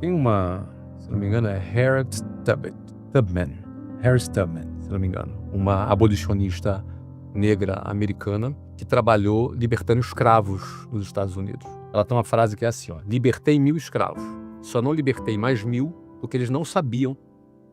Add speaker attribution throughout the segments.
Speaker 1: Tem uma, se não me engano, é Harriet Tubman, se não me engano, uma abolicionista negra americana que trabalhou libertando escravos nos Estados Unidos. Ela tem uma frase que é assim, ó: libertei 1000 escravos, só não libertei mais 1000 porque eles não sabiam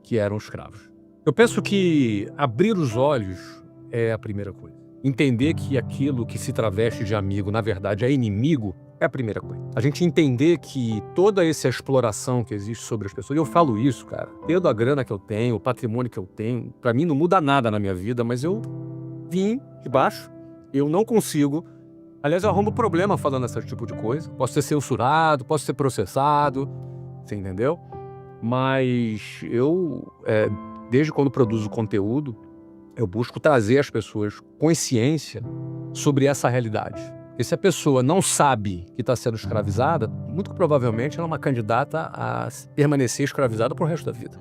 Speaker 1: que eram escravos. Eu penso que abrir os olhos é a primeira coisa. Entender que aquilo que se traveste de amigo, na verdade, é inimigo, é a primeira coisa. A gente entender que toda essa exploração que existe sobre as pessoas, e eu falo isso, cara, tendo a grana que eu tenho, o patrimônio que eu tenho, pra mim não muda nada na minha vida, mas eu vim de baixo, eu não consigo. Aliás, eu arrumo problema falando esse tipo de coisa. Posso ser censurado, posso ser processado, você entendeu? Mas eu, desde quando produzo conteúdo, eu busco trazer às pessoas consciência sobre essa realidade. Porque se a pessoa não sabe que está sendo escravizada, muito provavelmente ela é uma candidata a permanecer escravizada pro resto da vida.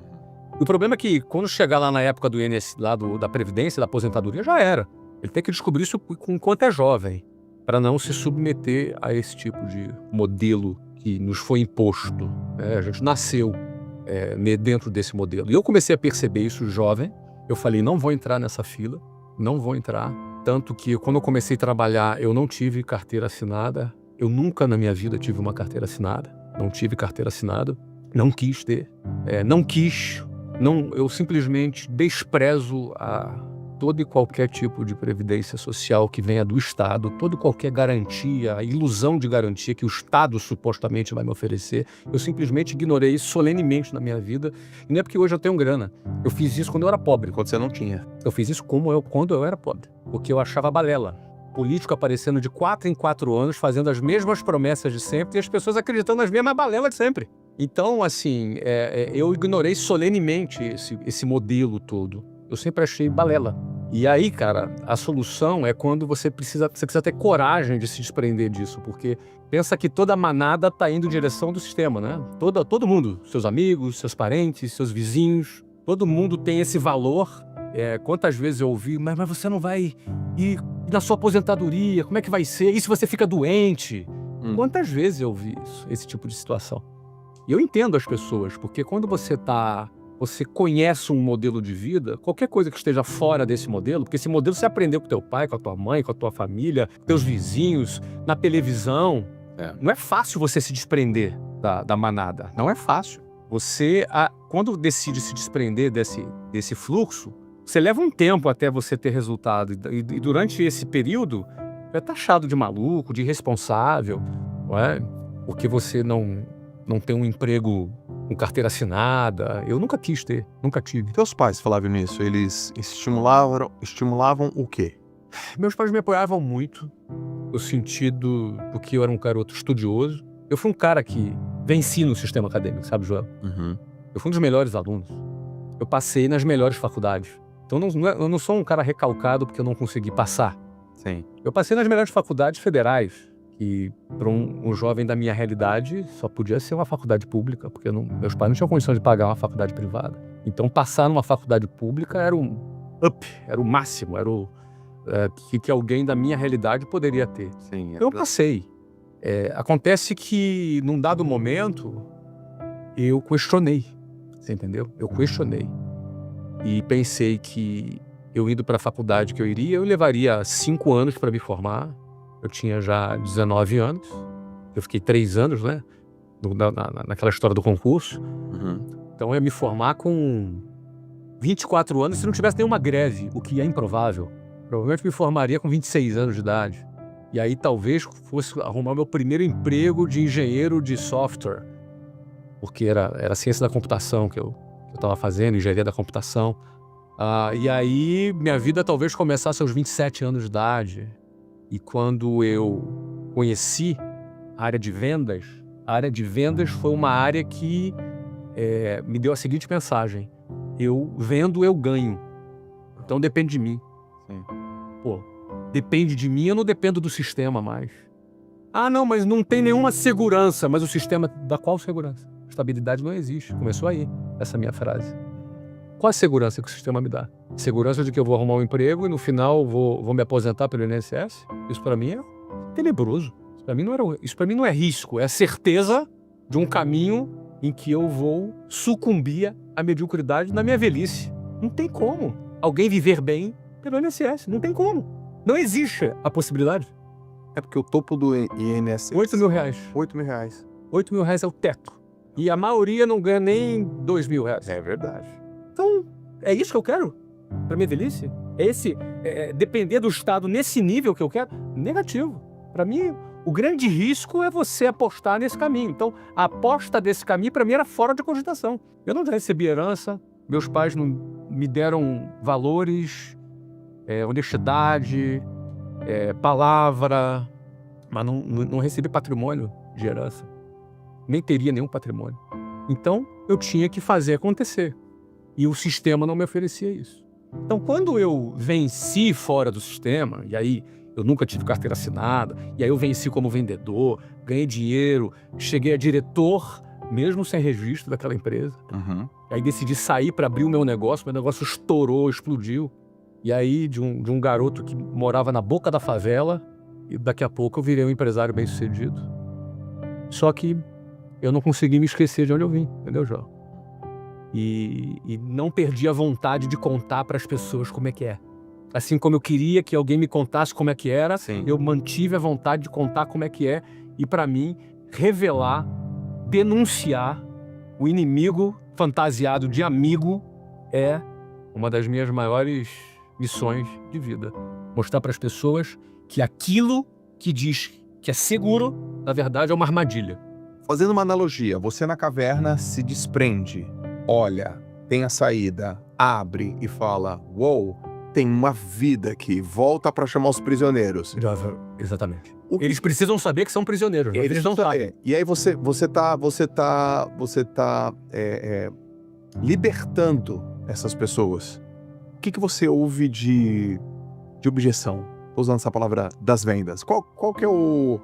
Speaker 1: E o problema é que quando chegar lá na época do INSS, lá da Previdência, da aposentadoria, já era. Ele tem que descobrir isso enquanto é jovem, para não se submeter a esse tipo de modelo que nos foi imposto. A gente nasceu dentro desse modelo. E eu comecei a perceber isso jovem. Eu falei, não vou entrar nessa fila, não vou entrar. Tanto que quando eu comecei a trabalhar, eu não tive carteira assinada. Eu nunca na minha vida tive uma carteira assinada. Não tive carteira assinada. Não quis ter. Não quis. Não, eu simplesmente desprezo todo e qualquer tipo de previdência social que venha do Estado, toda e qualquer garantia, a ilusão de garantia que o Estado supostamente vai me oferecer. Eu simplesmente ignorei isso solenemente na minha vida. E não é porque hoje eu tenho grana. Eu fiz isso quando eu era pobre.
Speaker 2: Quando você não tinha.
Speaker 1: Eu fiz isso quando eu era pobre. Porque eu achava balela. Político aparecendo de 4 em 4 anos, fazendo as mesmas promessas de sempre e as pessoas acreditando nas mesmas balelas de sempre. Então, assim, eu ignorei solenemente esse modelo todo. Eu sempre achei balela. E aí, cara, a solução é quando você precisa ter coragem de se desprender disso, porque pensa que toda a manada tá indo em direção do sistema, né? Todo mundo, seus amigos, seus parentes, seus vizinhos, todo mundo tem esse valor. Quantas vezes eu ouvi, mas você não vai ir na sua aposentadoria, como é que vai ser? E se você fica doente? Quantas vezes eu ouvi esse tipo de situação? E eu entendo as pessoas, porque quando você conhece um modelo de vida, qualquer coisa que esteja fora desse modelo, porque esse modelo você aprendeu com teu pai, com a tua mãe, com a tua família, com teus vizinhos, na televisão. Não é fácil você se desprender da manada, não é fácil. Você, quando decide se desprender desse fluxo, você leva um tempo até você ter resultado. E durante esse período, é taxado de maluco, de irresponsável, não é? Porque você não tem um emprego com carteira assinada. Eu nunca quis ter, nunca tive.
Speaker 2: Teus pais, Flávio, nisso, eles estimulavam o quê?
Speaker 1: Meus pais me apoiavam muito, no sentido do que eu era um garoto estudioso. Eu fui um cara que venci no sistema acadêmico, sabe, Joel? Eu fui um dos melhores alunos. Eu passei nas melhores faculdades. Então eu não sou um cara recalcado porque eu não consegui passar.
Speaker 2: Sim.
Speaker 1: Eu passei nas melhores faculdades federais. E para um jovem da minha realidade, só podia ser uma faculdade pública, porque meus pais não tinham condição de pagar uma faculdade privada. Então, passar numa faculdade pública era um up, era o máximo, era o que alguém da minha realidade poderia ter.
Speaker 2: Sim,
Speaker 1: Eu passei. Acontece que, num dado momento, eu questionei, você entendeu? Eu questionei. E pensei que eu indo para a faculdade que eu iria, eu levaria 5 anos para me formar. Eu tinha já 19 anos, eu fiquei 3 anos, né, naquela história do concurso. Então eu ia me formar com 24 anos se não tivesse nenhuma greve, o que é improvável. Provavelmente me formaria com 26 anos de idade. E aí talvez fosse arrumar meu primeiro emprego de engenheiro de software, porque era ciência da computação que eu estava fazendo, engenharia da computação. E aí minha vida talvez começasse aos 27 anos de idade. E quando eu conheci a área de vendas foi uma área que me deu a seguinte mensagem: eu vendo, eu ganho. Então depende de mim.
Speaker 2: Sim.
Speaker 1: Depende de mim, eu não dependo do sistema mais. Não, mas não tem nenhuma segurança. Mas o sistema, da qual segurança? Estabilidade não existe. Começou aí, essa minha frase. Qual a segurança que o sistema me dá? Segurança de que eu vou arrumar um emprego e no final vou me aposentar pelo INSS? Isso para mim é tenebroso. Isso para mim não é risco, é a certeza de um caminho em que eu vou sucumbir à mediocridade na minha velhice. Não tem como alguém viver bem pelo INSS. Não tem como. Não existe a possibilidade.
Speaker 2: É porque o topo do INSS...
Speaker 1: 8 mil reais.
Speaker 2: 8 mil reais.
Speaker 1: 8 mil reais é o teto. E a maioria não ganha nem 2 mil reais.
Speaker 2: É verdade.
Speaker 1: Então, é isso que eu quero para minha velhice? Depender do Estado nesse nível que eu quero? Negativo. Para mim, o grande risco é você apostar nesse caminho. Então, a aposta desse caminho, para mim, era fora de cogitação. Eu não recebi herança, meus pais não me deram valores, honestidade, palavra, mas não recebi patrimônio de herança. Nem teria nenhum patrimônio. Então, eu tinha que fazer acontecer. E o sistema não me oferecia isso. Então, quando eu venci fora do sistema, e aí eu nunca tive carteira assinada, e aí eu venci como vendedor, ganhei dinheiro, cheguei a diretor, mesmo sem registro daquela empresa.
Speaker 2: Uhum.
Speaker 1: Aí decidi sair para abrir o meu negócio estourou, explodiu. E aí, de um garoto que morava na boca da favela, e daqui a pouco eu virei um empresário bem-sucedido. Só que eu não consegui me esquecer de onde eu vim, entendeu, João? E não perdi a vontade de contar para as pessoas como é que é. Assim como eu queria que alguém me contasse como é que era,
Speaker 2: Sim.
Speaker 1: eu mantive a vontade de contar como é que é. E para mim, revelar, denunciar o inimigo fantasiado de amigo é uma das minhas maiores missões de vida. Mostrar para as pessoas que aquilo que diz que é seguro, na verdade, é uma armadilha.
Speaker 2: Fazendo uma analogia, você na caverna se desprende, olha, tem a saída, abre e fala, uou, tem uma vida aqui, volta para chamar os prisioneiros.
Speaker 1: Exatamente. Eles precisam saber que são prisioneiros. Eles não sabem.
Speaker 2: E aí você tá libertando essas pessoas. O que você ouve de objeção? Tô usando essa palavra das vendas. Qual que é o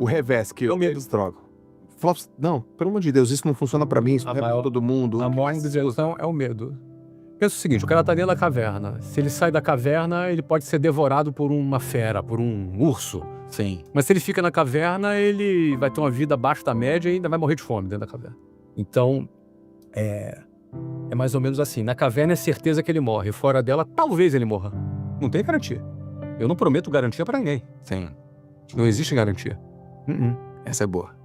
Speaker 2: revés que eles trocam? Fala, não, pelo amor de Deus, isso não funciona pra mim, isso não é pra todo mundo.
Speaker 1: A maior desilusão é o medo. Pensa o seguinte, o cara tá dentro da caverna. Se ele sai da caverna, ele pode ser devorado por uma fera, por um urso.
Speaker 2: Sim.
Speaker 1: Mas se ele fica na caverna, ele vai ter uma vida abaixo da média e ainda vai morrer de fome dentro da caverna. Então, é mais ou menos assim. Na caverna é certeza que ele morre. Fora dela, talvez ele morra. Não tem garantia. Eu não prometo garantia pra ninguém.
Speaker 2: Sim.
Speaker 1: Não existe garantia.
Speaker 2: Essa é boa.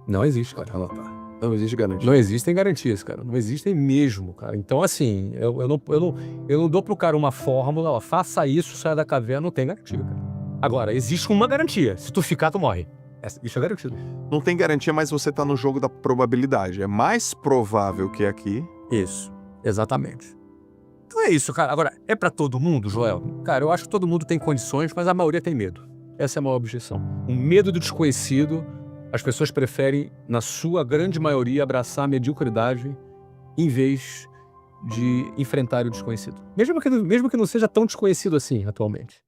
Speaker 1: Não existe, cara.
Speaker 2: Ela tá. Não existe garantia.
Speaker 1: Não existem garantias, cara. Não existem mesmo, cara. Então, assim, eu não dou pro cara uma fórmula, ó, faça isso, saia da caverna, não tem garantia, cara. Agora, existe uma garantia. Se tu ficar, tu morre. Isso é garantido.
Speaker 2: Não tem garantia, mas você tá no jogo da probabilidade. É mais provável que aqui.
Speaker 1: Isso. Exatamente. Então é isso, cara. Agora, é pra todo mundo, Joel? Cara, eu acho que todo mundo tem condições, mas a maioria tem medo. Essa é a maior objeção. O medo do desconhecido. As pessoas preferem, na sua grande maioria, abraçar a mediocridade em vez de enfrentar o desconhecido. Mesmo que não seja tão desconhecido assim atualmente.